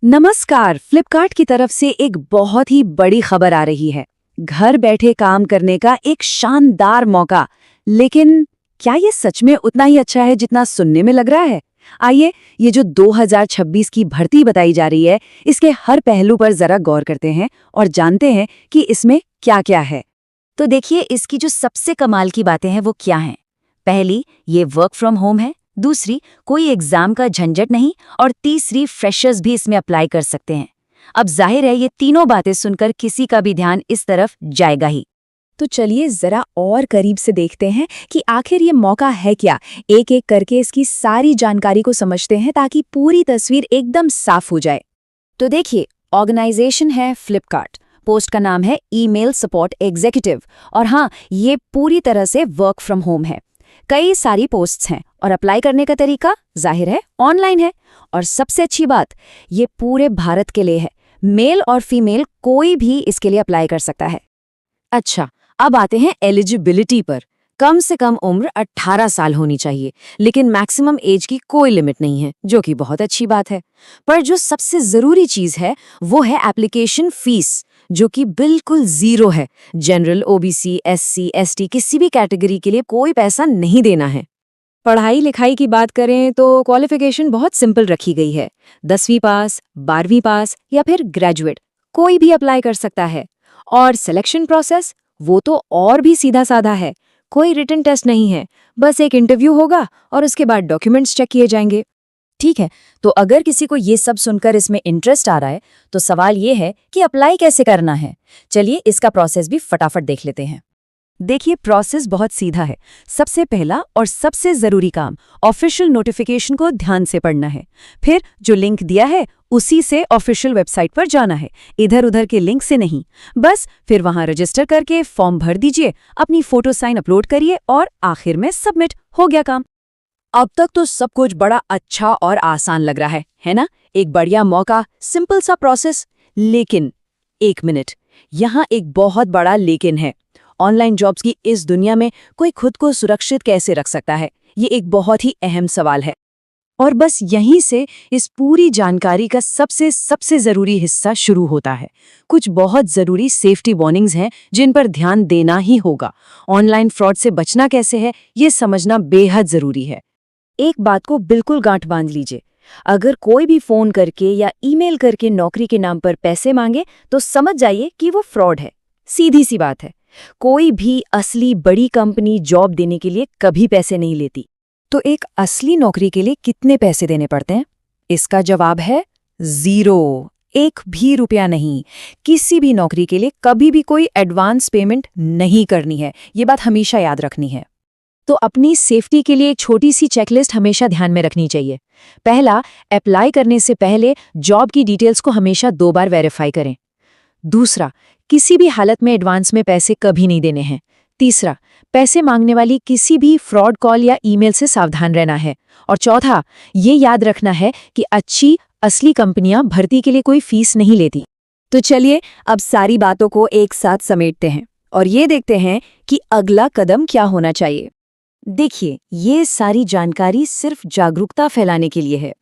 नमस्कार। फ्लिपकार्ट की तरफ से एक बहुत ही बड़ी खबर आ रही है। घर बैठे काम करने का एक शानदार मौका। लेकिन क्या ये सच में उतना ही अच्छा है जितना सुनने में लग रहा है? आइए, ये जो 2026 की भर्ती बताई जा रही है, इसके हर पहलू पर जरा गौर करते हैं और जानते हैं कि इसमें क्या-क्या है। तो देखिए, इसकी जो सबसे कमाल की बातें हैं वो क्या हैं। पहली, ये वर्क फ्रॉम होम है। दूसरी, कोई एग्जाम का झंझट नहीं। और तीसरी, फ्रेशर्स भी इसमें अप्लाई कर सकते हैं। अब जाहिर है, ये तीनों बातें सुनकर किसी का भी ध्यान इस तरफ जाएगा ही। तो चलिए जरा और करीब से देखते हैं कि आखिर ये मौका है क्या। एक एक करके इसकी सारी जानकारी को समझते हैं ताकि पूरी तस्वीर एकदम साफ हो जाए। तो देखिए, ऑर्गेनाइजेशन है फ्लिपकार्ट। पोस्ट का नाम है ईमेल सपोर्ट एग्जीक्यूटिव। और हाँ, ये पूरी तरह से वर्क फ्रॉम होम है। कई सारी पोस्ट्स हैं और अप्लाई करने का तरीका जाहिर है ऑनलाइन है। और सबसे अच्छी बात, ये पूरे भारत के लिए है। मेल और फीमेल कोई भी इसके लिए अप्लाई कर सकता है। अच्छा, अब आते हैं एलिजिबिलिटी पर। कम से कम उम्र 18 साल होनी चाहिए, लेकिन मैक्सिमम एज की कोई लिमिट नहीं है, जो कि बहुत अच्छी बात है। पर जो सबसे जरूरी चीज है वो है एप्लीकेशन फीस, जो कि बिल्कुल जीरो है। जनरल, ओबीसी, एससी, एसटी किसी भी कैटेगरी के लिए कोई पैसा नहीं देना है। पढ़ाई लिखाई की बात करें तो क्वालिफिकेशन बहुत सिंपल रखी गई है। 10वीं पास, 12वीं पास या फिर ग्रेजुएट कोई भी अप्लाई कर सकता है। और सिलेक्शन प्रोसेस वो तो और भी सीधा साधा है। कोई रिटन टेस्ट नहीं है, बस एक इंटरव्यू होगा और उसके बाद डॉक्यूमेंट्स चेक किए जाएंगे। ठीक है, तो अगर किसी को ये सब सुनकर इसमें इंटरेस्ट आ रहा है, तो सवाल ये है कि अप्लाई कैसे करना है। चलिए इसका प्रोसेस भी फटाफट देख लेते हैं। देखिए, प्रोसेस बहुत सीधा है। सबसे पहला और सबसे जरूरी काम, ऑफिशियल नोटिफिकेशन को ध्यान से पढ़ना है। फिर जो लिंक दिया है उसी से ऑफिशियल वेबसाइट पर जाना है, इधर उधर के लिंक से नहीं। बस फिर वहां रजिस्टर करके फॉर्म भर दीजिए, अपनी फोटो साइन अपलोड करिए और आखिर में सबमिट हो गया काम। अब तक तो सब कुछ बड़ा अच्छा और आसान लग रहा है ना? एक बढ़िया मौका, सिंपल सा प्रोसेस। लेकिन एक मिनट, यहाँ एक बहुत बड़ा लेकिन है। ऑनलाइन जॉब्स की इस दुनिया में कोई खुद को सुरक्षित कैसे रख सकता है? ये एक बहुत ही अहम सवाल है। और बस यहीं से इस पूरी जानकारी का सबसे जरूरी हिस्सा शुरू होता है। कुछ बहुत जरूरी सेफ्टी वार्निंग्स हैं जिन पर ध्यान देना ही होगा। ऑनलाइन फ्रॉड से बचना कैसे है, ये समझना बेहद जरूरी है। एक बात को बिल्कुल गांठ बांध लीजिए। अगर कोई भी फोन करके या ईमेल करके नौकरी के नाम पर पैसे मांगे, तो समझ जाइए कि वो फ्रॉड है। सीधी सी बात है। कोई भी असली बड़ी कंपनी जॉब देने के लिए कभी पैसे नहीं लेती। तो एक असली नौकरी के लिए कितने पैसे देने पड़ते हैं? इसका जवाब है 0। एक भी रुपया नहीं। किसी भी नौकरी के लिए कभी भी कोई एडवांस पेमेंट नहीं करनी है। ये बात हमेशा याद रखनी है। तो अपनी सेफ्टी के लिए एक छोटी सी चेकलिस्ट हमेशा ध्यान में रखनी चाहिए। पहला, अप्लाई करने से पहले जॉब की डिटेल्स को हमेशा 2 बार वेरीफाई करें। दूसरा, किसी भी हालत में एडवांस में पैसे कभी नहीं देने हैं। तीसरा, पैसे मांगने वाली किसी भी फ्रॉड कॉल या ईमेल से सावधान रहना है। और चौथा, ये याद रखना है कि अच्छी असली कंपनियां भर्ती के लिए कोई फीस नहीं लेती। तो चलिए अब सारी बातों को एक साथ समेटते हैं और ये देखते हैं कि अगला कदम क्या होना चाहिए। देखिए, ये सारी जानकारी सिर्फ जागरूकता फैलाने के लिए है,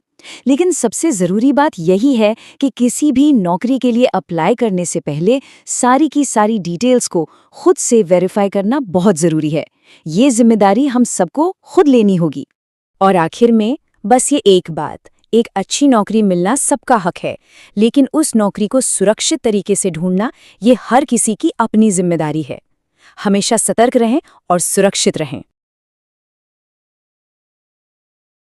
लेकिन सबसे जरूरी बात यही है कि किसी भी नौकरी के लिए अप्लाई करने से पहले सारी की सारी डिटेल्स को खुद से वेरीफाई करना बहुत जरूरी है। ये जिम्मेदारी हम सबको खुद लेनी होगी। और आखिर में बस ये एक बात, एक अच्छी नौकरी मिलना सबका हक है, लेकिन उस नौकरी को सुरक्षित तरीके से ढूंढना ये हर किसी की अपनी जिम्मेदारी है। हमेशा सतर्क रहें और सुरक्षित रहें।